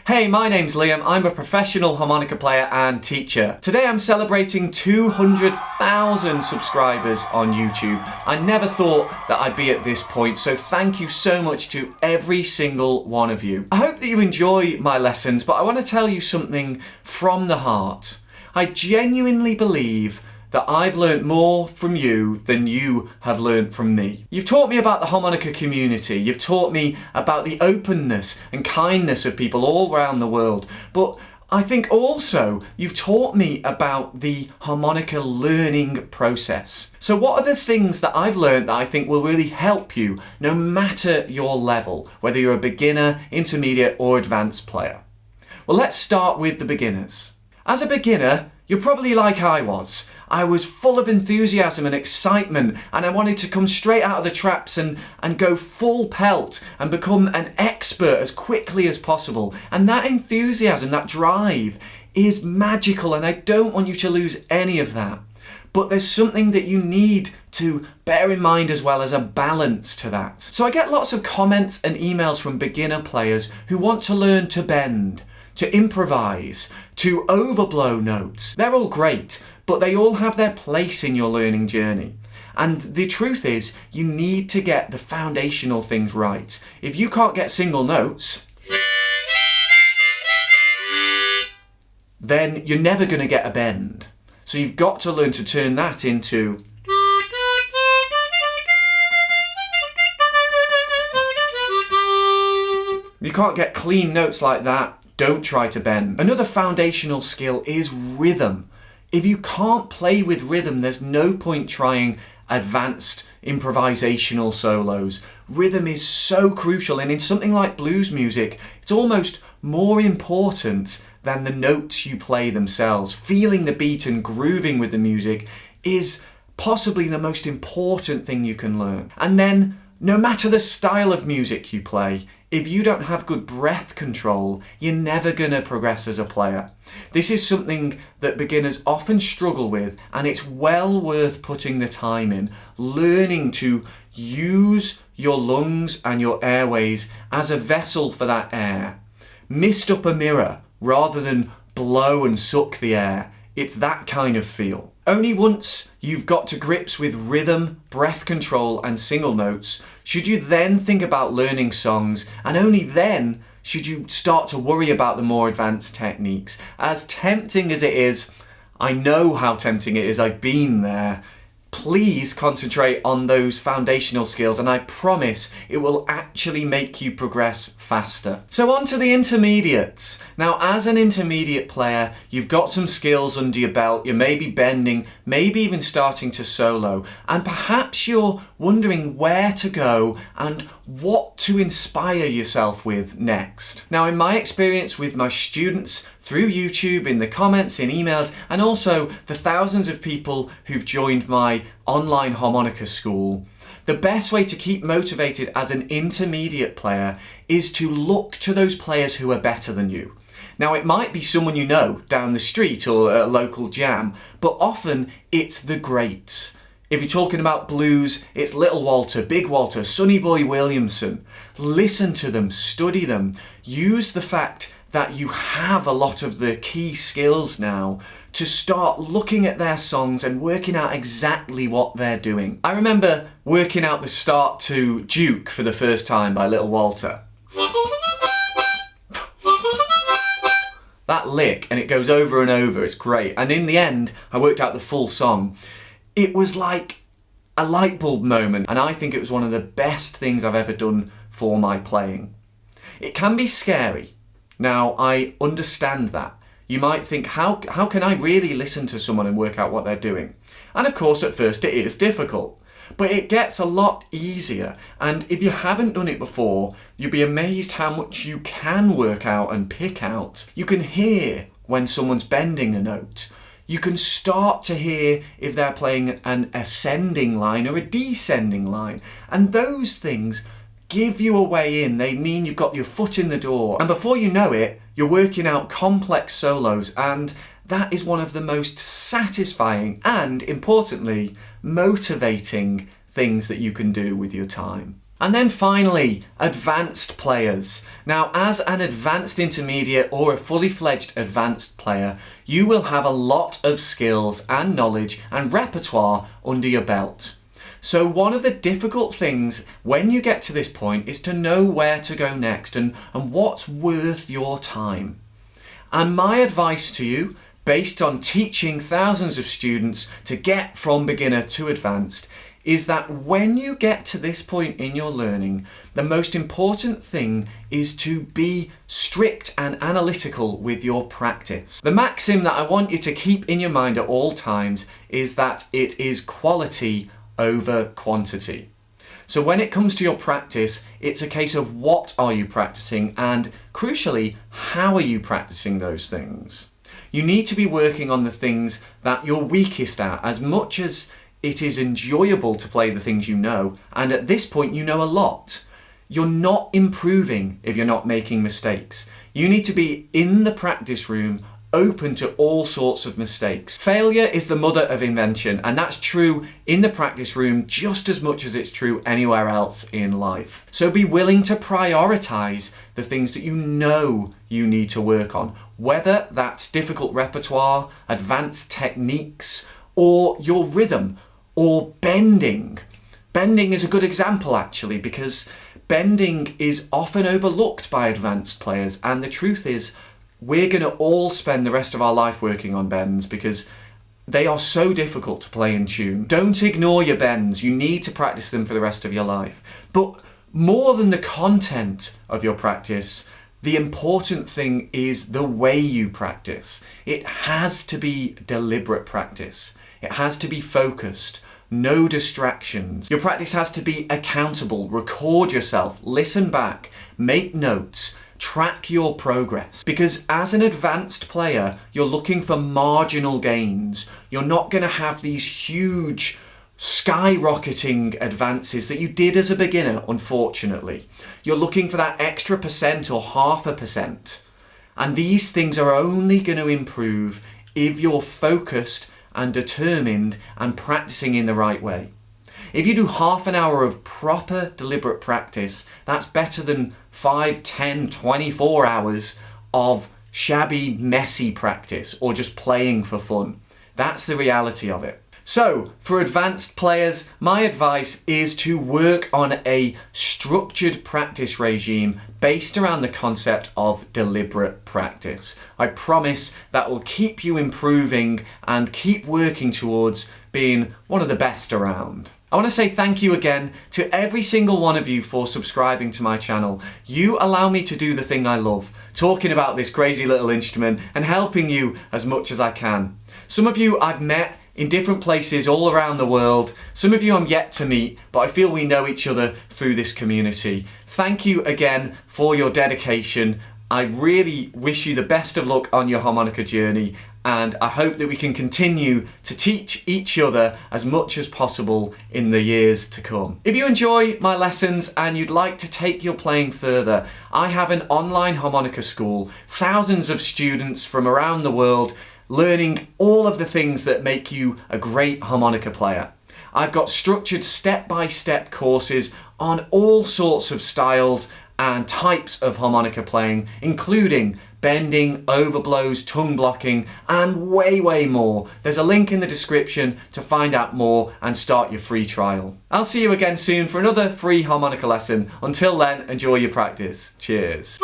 Hey, my name's Liam. I'm a professional harmonica player and teacher. Today I'm celebrating 200,000 subscribers on YouTube. I never thought that I'd be at this point, so thank you so much to every single one of you. I hope that you enjoy my lessons, but I want to tell you something from the heart. I genuinely believe that I've learnt more from you than you have learnt from me. You've taught me about the harmonica community, you've taught me about the openness and kindness of people all around the world, but I think also you've taught me about the harmonica learning process. So what are the things that I've learnt that I think will really help you no matter your level, whether you're a beginner, intermediate or advanced player? Well, let's start with the beginners. As a beginner, you're probably like I was. I was full of enthusiasm and excitement, and I wanted to come straight out of the traps and go full pelt and become an expert as quickly as possible. And that enthusiasm, that drive is magical, and I don't want you to lose any of that. But there's something that you need to bear in mind as well as a balance to that. So I get lots of comments and emails from beginner players who want to learn to bend, to improvise, to overblow notes. They're all great, but they all have their place in your learning journey. And the truth is, you need to get the foundational things right. If you can't get single notes, then you're never going to get a bend. So you've got to learn to turn that into you can't get clean notes like that, don't try to bend. Another foundational skill is rhythm. If you can't play with rhythm, there's no point trying advanced improvisational solos. Rhythm is so crucial, and in something like blues music, it's almost more important than the notes you play themselves. Feeling the beat and grooving with the music is possibly the most important thing you can learn. And then, no matter the style of music you play, if you don't have good breath control, you're never going to progress as a player. This is something that beginners often struggle with, and it's well worth putting the time in, learning to use your lungs and your airways as a vessel for that air. Mist up a mirror rather than blow and suck the air. It's that kind of feel. Only once you've got to grips with rhythm, breath control and single notes should you then think about learning songs, and only then should you start to worry about the more advanced techniques. As tempting as it is, I know how tempting it is, I've been there. Please concentrate on those foundational skills, and I promise it will actually make you progress faster. So on to the intermediates. Now, as an intermediate player, you've got some skills under your belt, you may be bending, maybe even starting to solo, and perhaps you're wondering where to go and what to inspire yourself with next. Now, in my experience with my students through YouTube, in the comments, in emails, and also the thousands of people who've joined my online harmonica school, the best way to keep motivated as an intermediate player is to look to those players who are better than you. Now, it might be someone you know down the street or a local jam, but often it's the greats. If you're talking about blues, it's Little Walter, Big Walter, Sonny Boy Williamson. Listen to them, study them, use the fact that you have a lot of the key skills now to start looking at their songs and working out exactly what they're doing. I remember working out the start to Duke for the first time by Little Walter. That lick, and it goes over and over, it's great. And in the end, I worked out the full song. It was like a light bulb moment, and I think it was one of the best things I've ever done for my playing. It can be scary. Now, I understand that. You might think, how can I really listen to someone and work out what they're doing? And of course, at first it is difficult, but it gets a lot easier. And if you haven't done it before, you'll be amazed how much you can work out and pick out. You can hear when someone's bending a note. You can start to hear if they're playing an ascending line or a descending line. And those things give you a way in. They mean you've got your foot in the door. And before you know it, you're working out complex solos, and that is one of the most satisfying and, importantly, motivating things that you can do with your time. And then finally, advanced players. Now, as an advanced intermediate or a fully fledged advanced player, you will have a lot of skills and knowledge and repertoire under your belt. So one of the difficult things when you get to this point is to know where to go next and what's worth your time. And my advice to you, based on teaching thousands of students to get from beginner to advanced, is that when you get to this point in your learning, the most important thing is to be strict and analytical with your practice. The maxim that I want you to keep in your mind at all times is that it is quality over quantity. So when it comes to your practice, it's a case of what are you practicing and, crucially, how are you practicing those things? You need to be working on the things that you're weakest at as much as it is enjoyable to play the things you know, and at this point you know a lot. You're not improving if you're not making mistakes. You need to be in the practice room, open to all sorts of mistakes. Failure is the mother of invention, and that's true in the practice room just as much as it's true anywhere else in life. So be willing to prioritize the things that you know you need to work on, whether that's difficult repertoire, advanced techniques, or your rhythm, or bending. Bending is a good example actually, because bending is often overlooked by advanced players, and the truth is we're going to all spend the rest of our life working on bends because they are so difficult to play in tune. Don't ignore your bends, you need to practice them for the rest of your life. But more than the content of your practice, the important thing is the way you practice. It has to be deliberate practice. It has to be focused. No distractions. Your practice has to be accountable. Record yourself, listen back, make notes, track your progress. Because as an advanced player, you're looking for marginal gains. You're not going to have these huge skyrocketing advances that you did as a beginner, unfortunately. You're looking for that extra percent or 0.5%. And these things are only going to improve if you're focused and determined and practicing in the right way. If you do half an hour of proper deliberate practice, that's better than 5, 10, 24 hours of shabby, messy practice or just playing for fun. That's the reality of it. So, for advanced players, my advice is to work on a structured practice regime based around the concept of deliberate practice. I promise that will keep you improving and keep working towards being one of the best around. I want to say thank you again to every single one of you for subscribing to my channel. You allow me to do the thing I love, talking about this crazy little instrument and helping you as much as I can. Some of you I've met in different places all around the world. Some of you I'm yet to meet, but I feel we know each other through this community. Thank you again for your dedication. I really wish you the best of luck on your harmonica journey, and I hope that we can continue to teach each other as much as possible in the years to come. If you enjoy my lessons and you'd like to take your playing further, I have an online harmonica school, thousands of students from around the world learning all of the things that make you a great harmonica player. I've got structured step-by-step courses on all sorts of styles and types of harmonica playing, including bending, overblows, tongue blocking, and way more. There's a link in the description to find out more and start your free trial. I'll see you again soon for another free harmonica lesson. Until then, enjoy your practice. Cheers.